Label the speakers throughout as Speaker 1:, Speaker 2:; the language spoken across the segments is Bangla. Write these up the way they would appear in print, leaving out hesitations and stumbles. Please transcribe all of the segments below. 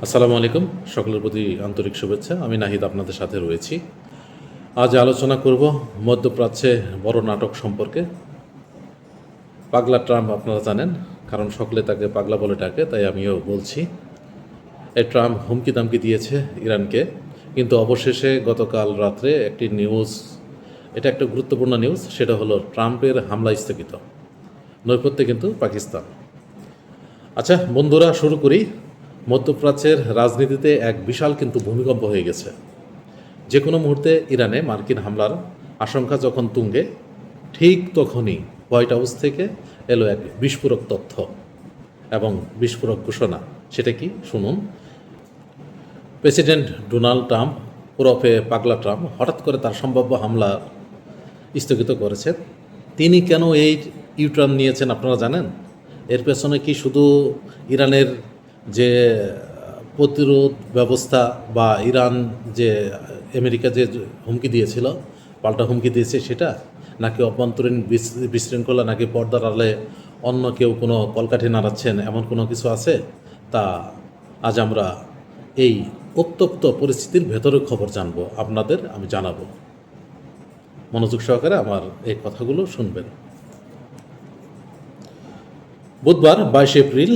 Speaker 1: আসসালামু আলাইকুম, সকলের প্রতি আন্তরিক শুভেচ্ছা। আমি নাহিদ আপনাদের সাথে রয়েছি। আজ আলোচনা করব মধ্যপ্রাচ্যে বড় নাটক সম্পর্কে। পাগলা ট্রাম্প আপনারা জানেন, কারণ সকলে তাকে পাগলা বলে ডাকে, তাই আমিও বলছি। এই ট্রাম্প হুমকি দামকি দিয়েছে ইরানকে, কিন্তু অবশেষে গতকাল রাত্রে একটি নিউজ, এটা একটা গুরুত্বপূর্ণ নিউজ, সেটা হলো ট্রাম্পের হামলা স্থগিত। নৈপথ্যে কিন্তু পাকিস্তান। আচ্ছা বন্ধুরা, শুরু করি। মধ্যপ্রাচ্যের রাজনীতিতে এক বিশাল কিন্তু ভূমিকম্প হয়ে গেছে। যে কোনো মুহূর্তে ইরানে মার্কিন হামলার আশঙ্কা যখন তুঙ্গে, ঠিক তখনই হোয়াইট হাউস থেকে এলো এক বিস্ফোরক তথ্য এবং বিস্ফোরক ঘোষণা। সেটা কি শুনুন। প্রেসিডেন্ট ডোনাল্ড ট্রাম্প ওরফে পাগলা ট্রাম্প হঠাৎ করে তার সম্ভাব্য হামলা স্থগিত করেছেন। তিনি কেন এই ইউটার্ন নিয়েছেন আপনারা জানেন? এর পেছনে কি শুধু ইরানের যে প্রতিরোধ ব্যবস্থা বা ইরান যে আমেরিকা যে হুমকি দিয়েছিল, পাল্টা হুমকি দিয়েছে সেটা, নাকি অভ্যন্তরীণ বিশৃঙ্খলা, নাকি পর্দার আড়ালে অন্য কেউ কোনো কলকাঠি নাড়াচ্ছেন, এমন কোনো কিছু আছে? তা আজ আমরা এই উত্তপ্ত পরিস্থিতির ভেতরের খবর জানবো, আপনাদের আমি জানাবো। মনোযোগ সহকারে আমার এই কথাগুলো শুনবেন। বুধবার 22 এপ্রিল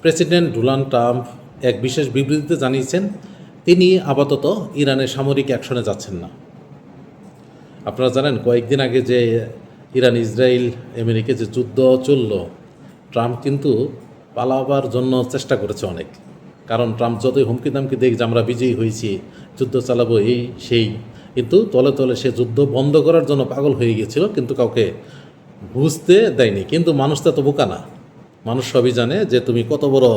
Speaker 1: প্রেসিডেন্ট ডোনাল্ড ট্রাম্প এক বিশেষ বিবৃতিতে জানিয়েছেন তিনি আপাতত ইরানের সামরিক অ্যাকশনে যাচ্ছেন না। আপনারা জানেন কয়েকদিন আগে যে ইরান ইসরায়েল আমেরিকা যে যুদ্ধ চলল, ট্রাম্প কিন্তু পালাবার জন্য চেষ্টা করেছে অনেক। কারণ ট্রাম্প যতই হুমকি দামকি দেখ যে আমরা বিজয়ী হয়েছি, যুদ্ধ চালাবো এই সেই, কিন্তু তলে তলে সে যুদ্ধ বন্ধ করার জন্য পাগল হয়ে গিয়েছিল, কিন্তু কাউকে বুঝতে দেয়নি। কিন্তু মানুষ তো এত বোকা না, মানুষ সবই জানে যে তুমি কত বড়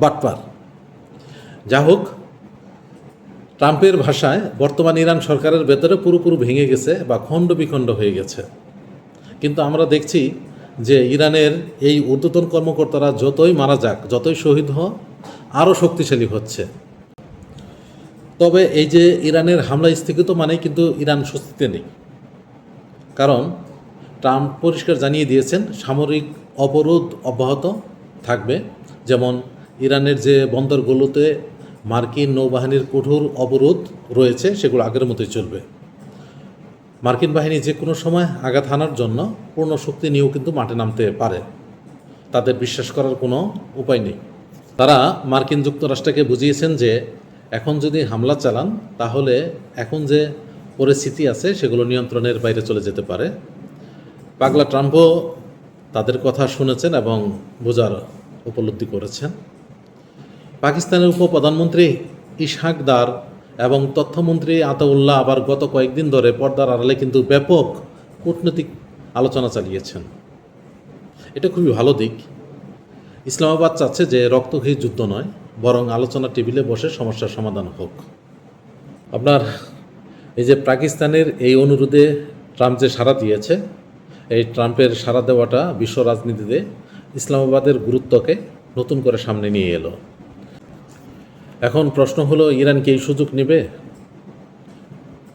Speaker 1: বাটপার। যা হোক, ট্রাম্পের ভাষায় বর্তমান ইরান সরকারের ভেতরে পুরোপুরি ভেঙে গেছে বা খণ্ড বিখণ্ড হয়ে গেছে। কিন্তু আমরা দেখছি যে ইরানের এই ঊর্ধ্বতন কর্মকর্তারা যতই মারা যাক, যতই শহীদ হোক, আরও শক্তিশালী হচ্ছে। তবে এই যে ইরানের হামলা স্থগিত মানেই কিন্তু ইরান স্বস্তিতে নেই। কারণ ট্রাম্প পরিষ্কার জানিয়ে দিয়েছেন সামরিক অবরোধ অব্যাহত থাকবে। যেমন ইরানের যে বন্দরগুলোতে মার্কিন নৌবাহিনীর কঠোর অবরোধ রয়েছে, সেগুলো আগের মতোই চলবে। মার্কিন বাহিনী যে কোনো সময় আঘাত হানার জন্য পূর্ণ শক্তি নিয়েও কিন্তু মাঠে নামতে পারে, তাদের বিশ্বাস করার কোনো উপায় নেই। তারা মার্কিন যুক্তরাষ্ট্রকে বুঝিয়েছেন যে এখন যদি হামলা চালান তাহলে এখন যে পরিস্থিতি আছে সেগুলো নিয়ন্ত্রণের বাইরে চলে যেতে পারে। পাগলা ট্রাম্পও তাদের কথা শুনেছেন এবং বোঝার উপলব্ধি করেছেন। পাকিস্তানের উপপ্রধানমন্ত্রী ইসহাক দার এবং তথ্যমন্ত্রী আতাউল্লাহ আবার গত কয়েকদিন ধরে পর্দার আড়ালে কিন্তু ব্যাপক কূটনৈতিক আলোচনা চালিয়েছেন। এটা খুবই ভালো দিক। ইসলামাবাদ চাচ্ছে যে রক্তক্ষয়ী যুদ্ধ নয়, বরং আলোচনা টেবিলে বসে সমস্যার সমাধান হোক। আপনার এই যে পাকিস্তানের এই অনুরোধে ট্রাম্প যে সাড়া দিয়েছে, এই ট্রাম্পের সাড়া দেওয়াটা বিশ্ব রাজনীতিতে ইসলামাবাদের গুরুত্বকে নতুন করে সামনে নিয়ে এলো। এখন প্রশ্ন হলো, ইরান কি এই সুযোগ নেবে?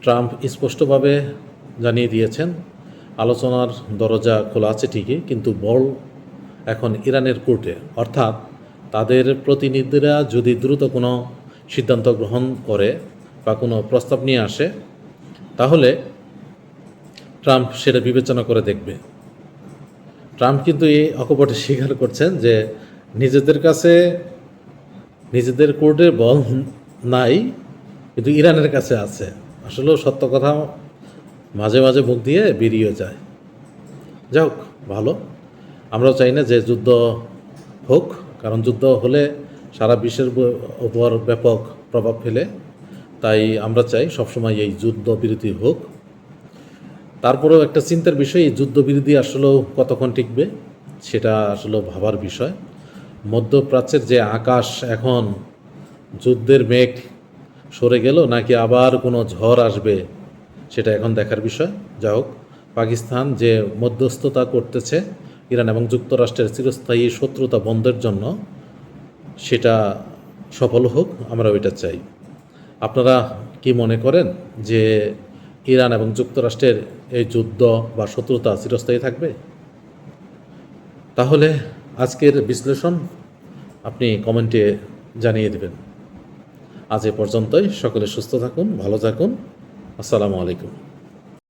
Speaker 1: ট্রাম্প স্পষ্টভাবে জানিয়ে দিয়েছেন আলোচনার দরজা খোলা আছে ঠিকই, কিন্তু বল এখন ইরানের কোর্টে। অর্থাৎ তাদের প্রতিনিধিরা যদি দ্রুত কোনো সিদ্ধান্ত গ্রহণ করে বা কোনো প্রস্তাব নিয়ে আসে, তাহলে ট্রাম্প সেটা বিবেচনা করে দেখবে। ট্রাম্প কিন্তু এই অকপটে স্বীকার করছেন যে নিজেদের কাছে নিজেদের কোর্টের বল নাই, কিন্তু ইরানের কাছে আছে। আসলেও সত্য কথা মাঝে মাঝে মুখ দিয়ে বেরিয়ে যায়। যাই হোক, ভালো। আমরাও চাই না যে যুদ্ধ হোক, কারণ যুদ্ধ হলে সারা বিশ্বের উপর ব্যাপক প্রভাব ফেলে। তাই আমরা চাই সবসময় এই যুদ্ধবিরতি হোক। তারপরেও একটা চিন্তার বিষয়, এই যুদ্ধবিরতি আসলেও কতক্ষণ টিকবে সেটা আসলে ভাবার বিষয়। মধ্যপ্রাচ্যের যে আকাশ, এখন যুদ্ধের মেঘ সরে গেল নাকি আবার কোনো ঝড় আসবে, সেটা এখন দেখার বিষয়। যা হোক, পাকিস্তান যে মধ্যস্থতা করতেছে ইরান এবং যুক্তরাষ্ট্রের চিরস্থায়ী শত্রুতা বন্ধের জন্য, সেটা সফল হোক, আমরা ওইটা চাই। আপনারা কি মনে করেন যে ইরান এবং যুক্তরাষ্ট্রের এই যুদ্ধ বা শত্রুতা চিরস্থায়ী থাকবে? তাহলে আজকের বিশ্লেষণ আপনি কমেন্টে জানিয়ে দেবেন। আজ এ পর্যন্তই। সকলে সুস্থ থাকুন, ভালো থাকুন। আসসালামু আলাইকুম।